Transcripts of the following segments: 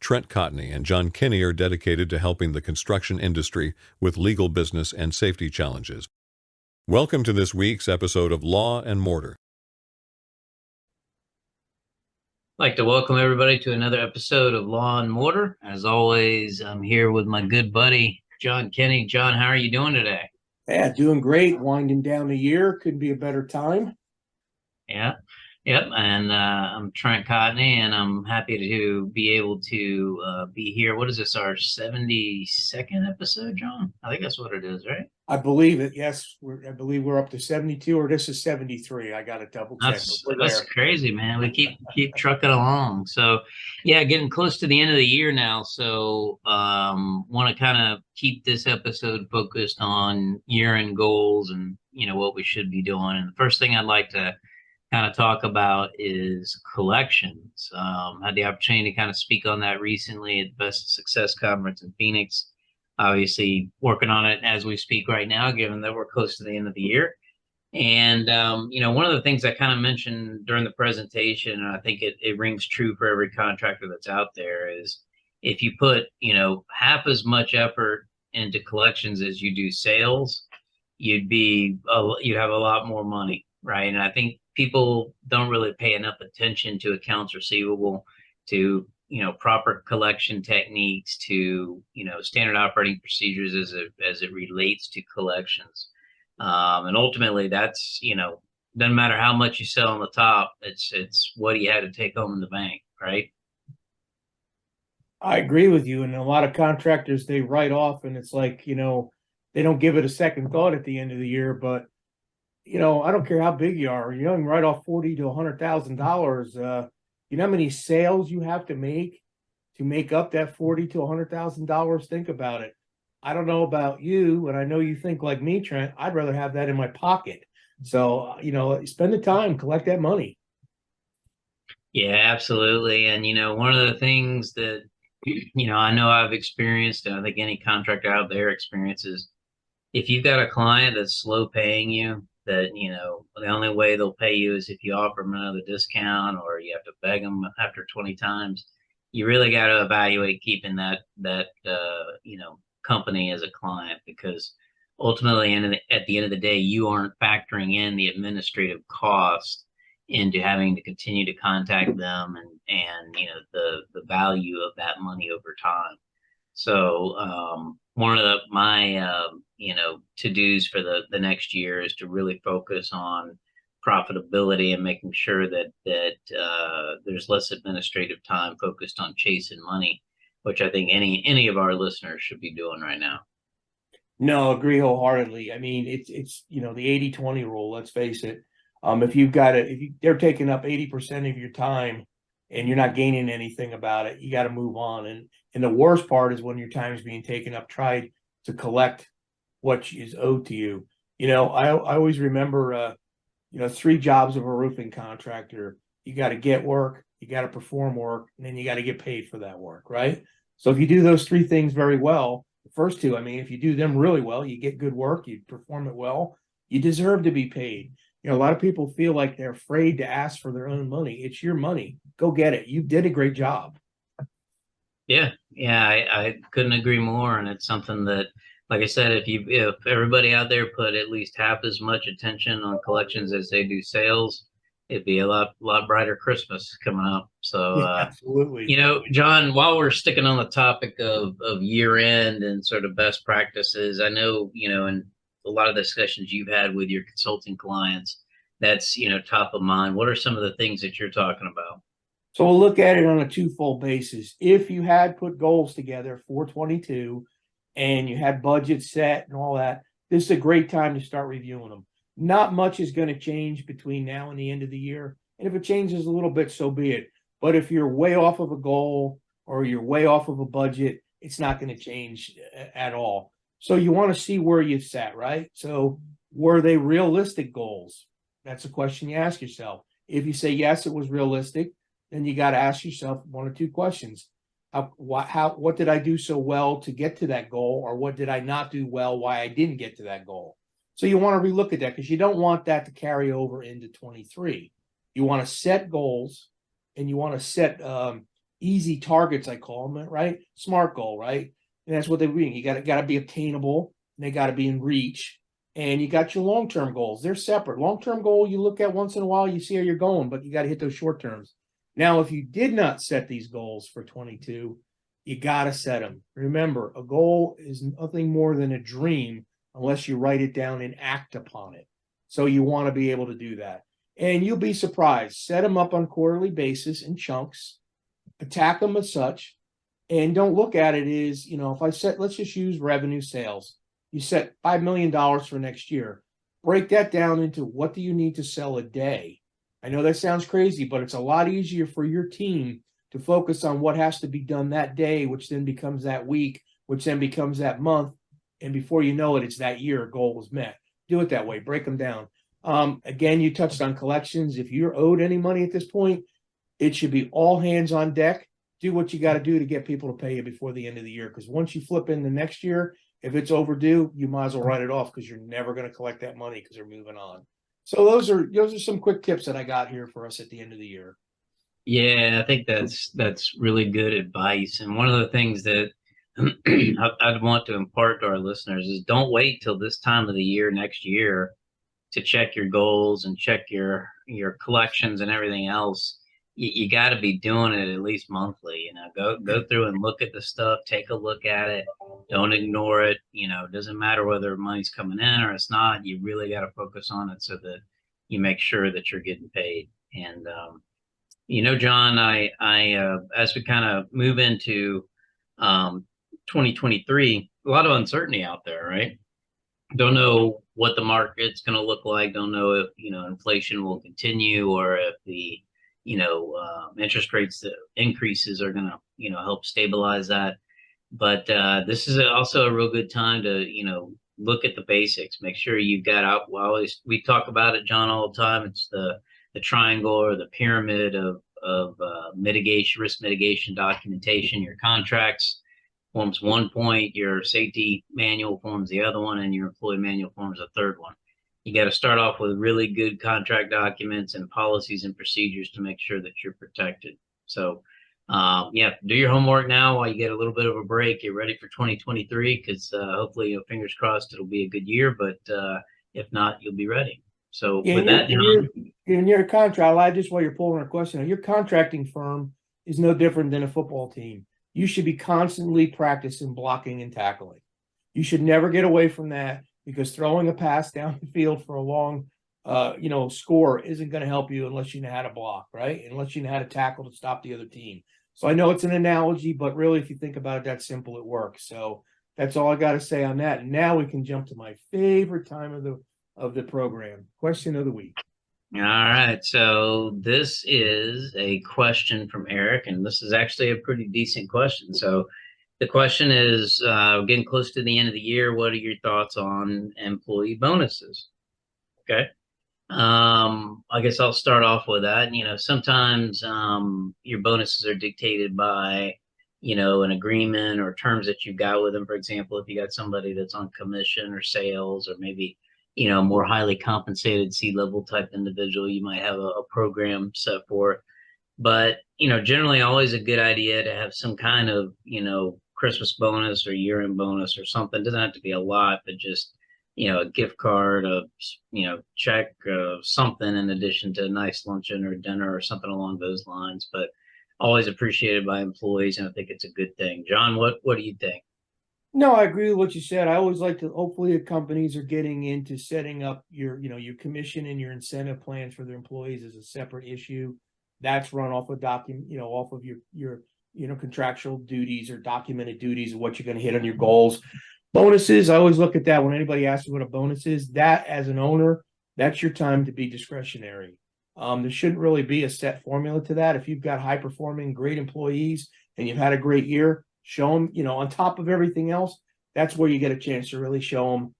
Trent Cotney and John Kenney are dedicated to helping the construction industry with legal business and safety challenges. Welcome to this week's episode of Law and Mortar. I'd like to welcome everybody to another episode of Law and Mortar. As always, I'm here with my good buddy, John Kenney. John, how are you doing today? Yeah, doing great. Winding down the year. Couldn't be a better time. Yeah. Yep. And I'm Trent Cotney, and I'm happy to be able to be here. What is this, our 72nd episode, John? I think that's what it is, right? I believe it. Yes, I believe we're up to 72, or this is 73. I got to double check. That's crazy, man. We keep trucking along. So, yeah, getting close to the end of the year now. So, want to kind of keep this episode focused on year-end goals and what we should be doing. And the first thing I'd like to kind of talk about is collections. Had the opportunity to kind of speak on that recently at the Best Success Conference in Phoenix. Obviously working on it as we speak right now, given that we're close to the end of the year. And, one of the things I kind of mentioned during the presentation, and I think it rings true for every contractor that's out there, is if you put, half as much effort into collections as you do sales, you'd have a lot more money, right? And I think people don't really pay enough attention to accounts receivable, to proper collection techniques, to standard operating procedures as it relates to collections, and ultimately that's doesn't matter how much you sell on the top, it's what you had to take home in the bank, right? I agree with you. And a lot of contractors, they write off, and it's like they don't give it a second thought at the end of the year. But I don't care how big you are. You can write off $40,000 to $100,000. You know how many sales you have to make up that $40,000 to $100,000? Think about it. I don't know about you, and I know you think like me, Trent. I'd rather have that in my pocket. So, spend the time, collect that money. Yeah, absolutely. And, one of the things that, I know I've experienced, and I think any contractor out there experiences, if you've got a client that's slow paying you, that, the only way they'll pay you is if you offer them another discount, or you have to beg them after 20 times, you really got to evaluate keeping that company as a client, because ultimately at the end of the day, you aren't factoring in the administrative cost into having to continue to contact them and the value of that money over time. So one of my to-dos for the next year is to really focus on profitability and making sure that there's less administrative time focused on chasing money, which I think any of our listeners should be doing right now. No, agree wholeheartedly. I mean, it's the 80-20 rule. Let's face it. If they're taking up 80% of your time and you're not gaining anything about it, you got to move on. And the worst part is when your time is being taken up, try to collect what is owed to you. I always remember, 3 jobs of a roofing contractor. You got to get work, you got to perform work, and then you got to get paid for that work, right? So if you do those 3 things very well, the first 2, if you do them really well, you get good work, you perform it well, you deserve to be paid. A lot of people feel like they're afraid to ask for their own money. It's your money. Go get it. You did a great job. Yeah, I couldn't agree more. And it's something that, like I said, if everybody out there put at least half as much attention on collections as they do sales, it'd be a lot brighter Christmas coming up. So, absolutely. John, while we're sticking on the topic of year end and sort of best practices, I know, in a lot of discussions you've had with your consulting clients, that's, top of mind. What are some of the things that you're talking about? So we'll look at it on a twofold basis. If you had put goals together for 22 and you had budgets set and all that, this is a great time to start reviewing them. Not much is going to change between now and the end of the year. And if it changes a little bit, so be it. But if you're way off of a goal or you're way off of a budget, it's not going to change at all. So you want to see where you sat, right? So were they realistic goals? That's a question you ask yourself. If you say, yes, it was realistic, then you got to ask yourself 1 or 2 questions. What did I do so well to get to that goal? Or what did I not do well, why I didn't get to that goal? So you want to relook at that, because you don't want that to carry over into 23. You want to set goals, and you want to set easy targets, I call them, right? SMART goal, right? And that's what they mean. You got to be obtainable, and they got to be in reach. And you got your long-term goals. They're separate. Long-term goal you look at once in a while, you see how you're going, but you got to hit those short terms. Now, if you did not set these goals for 22, you got to set them. Remember, a goal is nothing more than a dream unless you write it down and act upon it. So you want to be able to do that. And you'll be surprised. Set them up on quarterly basis in chunks, attack them as such, and don't look at it as, if I set, let's just use revenue sales. You set $5 million for next year. Break that down into what do you need to sell a day? I know that sounds crazy, but it's a lot easier for your team to focus on what has to be done that day, which then becomes that week, which then becomes that month. And before you know it, it's that year goal was met. Do it that way. Break them down. Again, you touched on collections. If you're owed any money at this point, it should be all hands on deck. Do what you got to do to get people to pay you before the end of the year. Because once you flip in the next year, if it's overdue, you might as well write it off because you're never going to collect that money because they're moving on. So those are some quick tips that I got here for us at the end of the year. Yeah, I think that's really good advice. And one of the things that I'd want to impart to our listeners is don't wait till this time of the year next year to check your goals and check your collections and everything else. You got to be doing it at least monthly. Go through and look at the stuff, take a look at it. Don't ignore it. It doesn't matter whether money's coming in or it's not. You really got to focus on it so that you make sure that you're getting paid. And John, I as we kind of move into 2023, a lot of uncertainty out there, right? Don't know what the market's going to look like. Don't know if inflation will continue or if the interest rates, the increases are going to help stabilize that. But this is also a real good time to look at the basics. Make sure you've got out. We talk about it, John, all the time. It's the triangle or the pyramid of risk mitigation documentation. Your contracts forms one point, your safety manual forms the other one, and your employee manual forms a third one. You got to start off with really good contract documents and policies and procedures to make sure that you're protected. So, do your homework now while you get a little bit of a break. Get ready for 2023 because hopefully, fingers crossed, it'll be a good year. But if not, you'll be ready. So with that, John, in your contract, I just while you're pulling our question, your contracting firm is no different than a football team. You should be constantly practicing blocking and tackling. You should never get away from that because throwing a pass down the field for a long, score isn't going to help you unless you know how to block, right? Unless you know how to tackle to stop the other team. So I know it's an analogy, but really, if you think about it, that simple, it works. So that's all I got to say on that. And now we can jump to my favorite time of the program, question of the week. All right. So this is a question from Eric, and this is actually a pretty decent question. So the question is, getting close to the end of the year, what are your thoughts on employee bonuses? Okay. I guess I'll start off with that. Sometimes your bonuses are dictated by, an agreement or terms that you've got with them. For example, if you got somebody that's on commission or sales or maybe more highly compensated C-level type individual, you might have a program set for it. But, generally always a good idea to have some kind of, Christmas bonus or year-end bonus or something. It doesn't have to be a lot, but just, a gift card, check, something in addition to a nice luncheon or dinner or something along those lines. But always appreciated by employees, and I think it's a good thing. John, what do you think? No, I agree with what you said. I always like to, hopefully the companies are getting into setting up your commission and your incentive plans for their employees as a separate issue. That's run off of off of your contractual duties or documented duties of what you're going to hit on your goals. Bonuses, I always look at that when anybody asks me what a bonus is. That as an owner, that's your time to be discretionary. There shouldn't really be a set formula to that. If you've got high performing, great employees and you've had a great year, show them, on top of everything else, that's where you get a chance to really show them,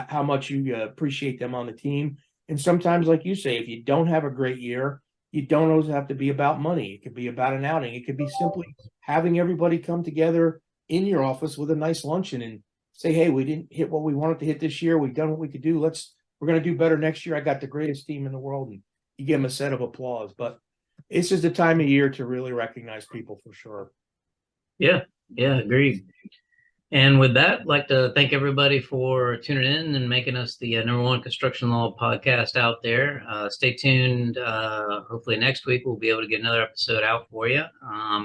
how much you appreciate them on the team. And sometimes, like you say, if you don't have a great year, you don't always have to be about money. It could be about an outing. It could be simply having everybody come together in your office with a nice luncheon and say, hey, we didn't hit what we wanted to hit this year. We've done what we could do. We're going to do better next year. I got the greatest team in the world. And you give them a set of applause. But This is the time of year to really recognize people for sure. Yeah, agreed. And with that, I'd like to thank everybody for tuning in and making us the number one construction law podcast out there. Stay tuned. Hopefully next week we'll be able to get another episode out for you.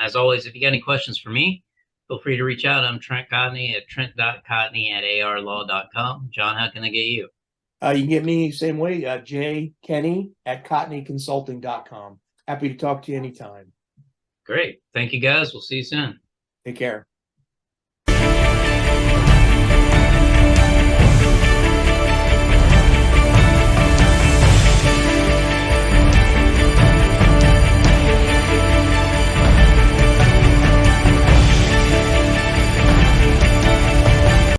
As always, if you got any questions for me, feel free to reach out. I'm Trent Cotney at trent.cotney@arlaw.com. John, how can I get you? You can get me same way, J Kenney at cotneyconsulting.com. Happy to talk to you anytime. Great. Thank you, guys. We'll see you soon. Take care.